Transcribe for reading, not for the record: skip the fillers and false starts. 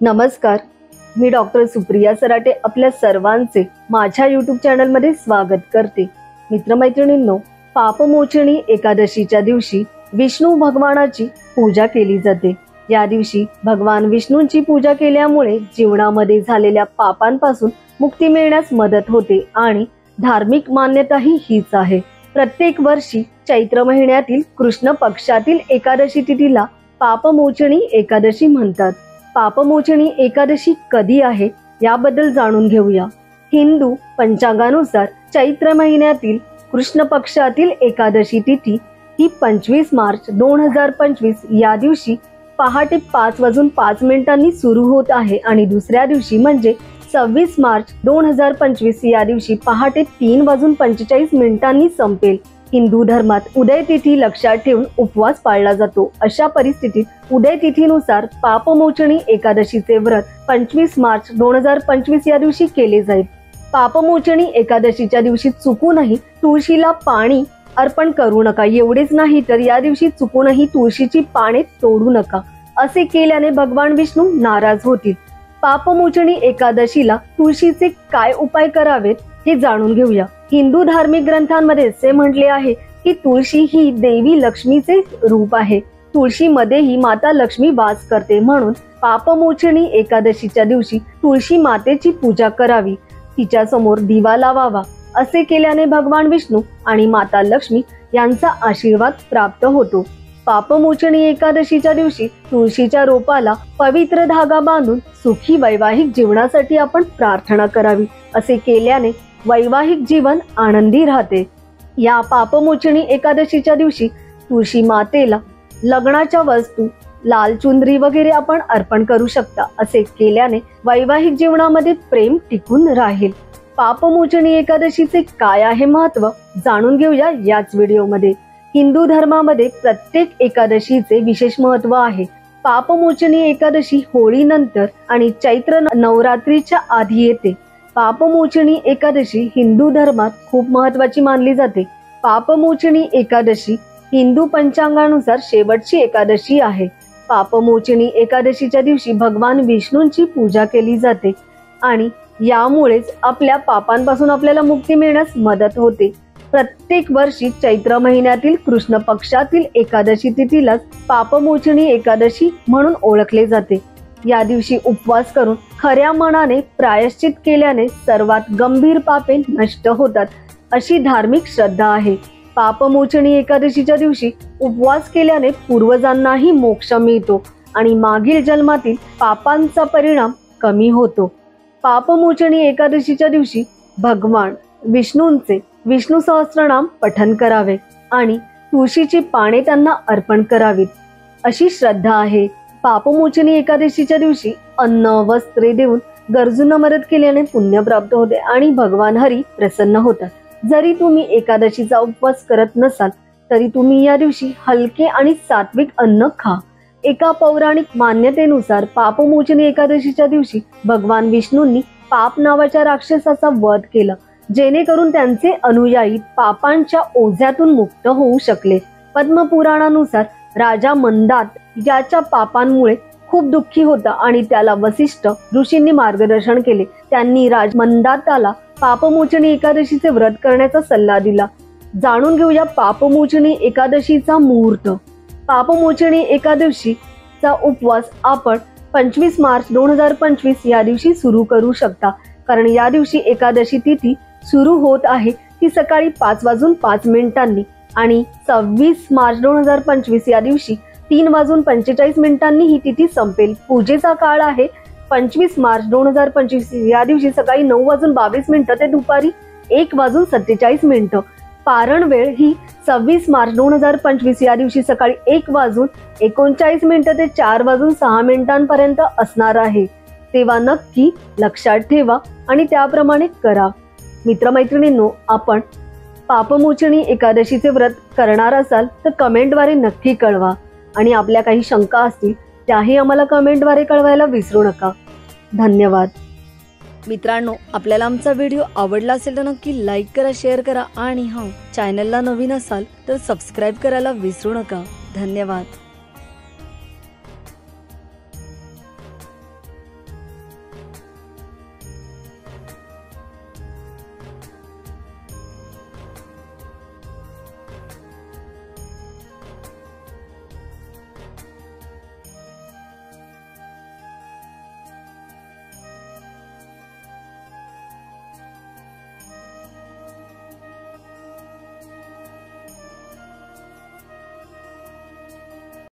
नमस्कार, मी डॉक्टर सुप्रिया सराटे आपल्या सर्वांचे माझ्या यूट्यूब चॅनलमध्ये स्वागत करते। मित्रमैत्रिणींनो, पापमोचनी एकादशीच्या दिवशी विष्णू भगवानाची पूजा केली जाते। या दिवशी भगवान विष्णूंची पूजा केल्यामुळे जीवनामध्ये झालेल्या पापांपासून मुक्ती मिळण्यास मदत होते आणि धार्मिक मान्यताही हीच आहे। प्रत्येक वर्षी चैत्र महिन्यातील कृष्ण पक्षातील एकादशी तिथीला पापमोचनी एकादशी म्हणतात। पापमोचनी एकादशी कधी आहे याबद्दल जाणून घेऊया। हिंदू पंचांगानुसार चैत्र महिन्यातील कृष्ण पक्षातील एकादशी तिथी ही 25 मार्च 2025 या दिवशी पहाटे 5:05 सुरू होत आहे आणि दुसऱ्या दिवशी म्हणजे 26 मार्च 2025 या दिवशी पहाटे 3:45 संपेल। हिंदू धर्मात उदय तिथी लक्षात ठेवून उपवास पाळला जातो। अशा परिस्थितीत उदय तिथीनुसार पापमोचनी एकादशीचे व्रत 25 मार्च 2025 या दिवशी केले जाईल। पापमोचनी एकादशीच्या दिवशी चुकूनही तुळशीला पाणी अर्पण करू नका। एवढेच नाही तर या दिवशी चुकूनही तुळशीची पाने तोडू नका। असे केल्याने भगवान विष्णू नाराज होतील। पापमोचनी एकादशीला तुळशीचे काय उपाय करावेत हे जाणून घेऊया। हिंदू धार्मिक ग्रंथांमध्ये असे म्हटले आहे की तुळशी ही देवी लक्ष्मीचे रूप आहे। तुळशीमध्येही माता लक्ष्मी वास करते, म्हणून पापमोचनी एकादशीच्या दिवशी तुळशी मातेची पूजा करावी, तिच्या समोर दिवा लावावा। असे केल्याने भगवान विष्णू आणि माता लक्ष्मी यांचा आशीर्वाद प्राप्त होतो। पापमोचनी एकादशीच्या दिवशी तुळशीच्या रोपाला पवित्र धागा बांधून सुखी वैवाहिक जीवनासाठी आपण प्रार्थना करावी। असे केल्याने वैवाहिक जीवन आनंदी राहते। या पापमोचनी एकादशीच्या दिवशी तुळशी मातेला लग्नाच्या वस्तू, लाल चुंदरी वगैरे आपण अर्पण करू शकता। असे केल्याने वैवाहिक जीवनामध्ये प्रेम टिकून राहील। पापमोचनी एकादशीचे काय आहे महत्त्व जाणून घेऊया याच व्हिडिओमध्ये। हिंदू धर्मामध्ये प्रत्येक एकादशीचे विशेष महत्त्व आहे। पापमोचनी एकादशी होळीनंतर आणि चैत्र नवरात्रीच्या आधी येते। पापमोचनी एकादशी हिंदू धर्मात खूप महत्त्वाची मानली जाते। पापमोचनी एकादशी हिंदू पंचांगानुसार शेवटची एकादशी आहे। पापमोचनी एकादशीच्या दिवशी भगवान विष्णूंची पूजा केली जाते आणि यामुळेच आपल्या पापांपासून आपल्याला मुक्ती मिळण्यास मदत होते। प्रत्येक वर्षी चैत्र महिन्यातील कृष्ण पक्षातील एकादशी तिथीलाच पापमोचनी एकादशी म्हणून ओळखले जाते। या दिवशी उपवास करून खऱ्या मनाने प्रायश्चित केल्याने सर्वात गंभीर पापे नष्ट होतात, अशी धार्मिक श्रद्धा आहे। पापमोचनी एकादशीच्या दिवशी उपवास केल्याने पूर्वजांनाही मोक्ष मिळतो आणि मागील जन्मातील पापांचा परिणाम कमी होतो। पापमोचनी एकादशीच्या दिवशी भगवान विष्णूंचे विष्णू सहस्त्रनाम पठण करावे आणि तुळशीची पाने त्यांना अर्पण करावीत, अशी श्रद्धा आहे। पापमोचनी एकादशीच्या दिवशी अन्न वस्त्रे देऊन गरजूंना मदत केल्याने पुण्य प्राप्त होते आणि भगवान हरी प्रसन्न होतात। जरी तुम्ही एकादशीचा उपवास करत नसाल तरी तुम्ही या दिवशी हलके आणि सात्विक अन्न खा। एका पौराणिक मान्यतेनुसार पापमोचनी एकादशीच्या दिवशी भगवान विष्णूंनी पाप नावाच्या राक्षसाचा वध केला, जेणेकरून त्यांचे अनुयायी पापांच्या ओझ्यातून मुक्त होऊ शकले। पद्मपुराणानुसार राजा मंदात याच्या पापांमुळे खूप दुःखी होता आणि त्याला वसिष्ठ ऋषींनी मार्गदर्शन केले। त्यांनी राज मंदाताला पापमोचनी एकादशीचे व्रत करण्याचा सल्ला दिला। जाणून घेऊया पापमोचनी एकादशीचा मुहूर्त। पापमोचनी एकादशीचा उपवास आपण 25 मार्च 2025 या दिवशी सुरू करू शकता, कारण या दिवशी एकादशी तिथी सुरू होत आहे ती सकाळी 5:05 आणि 26 मार्च 2025 या दिवशी 3:45 ही तिथी संपेल। पूजेचा काळ आहे 25 मार्च 2025 या दिवशी सकाळी 9:22 ते दुपारी 1:47। पारण वेळ ही 26 मार्च 2025 या दिवशी सकाळी 1:39 ते 4:06 असणार आहे। तेव्हा नक्की लक्षात ठेवा आणि त्याप्रमाणे करा। मित्रमैत्रिणींनो, आपण पापमोचनी एकादशीचे व्रत करणार असाल तर कमेंटद्वारे नक्की कळवा आणि आपल्या काही शंका असतील त्याही आम्हाला कमेंटद्वारे कळवायला विसरू नका। धन्यवाद। मित्रांनो, आपल्याला आमचा व्हिडिओ आवडला असेल तर नक्की लाईक करा, शेअर करा आणि चॅनलला नवीन असाल तर सबस्क्राईब करायला विसरू नका। धन्यवाद।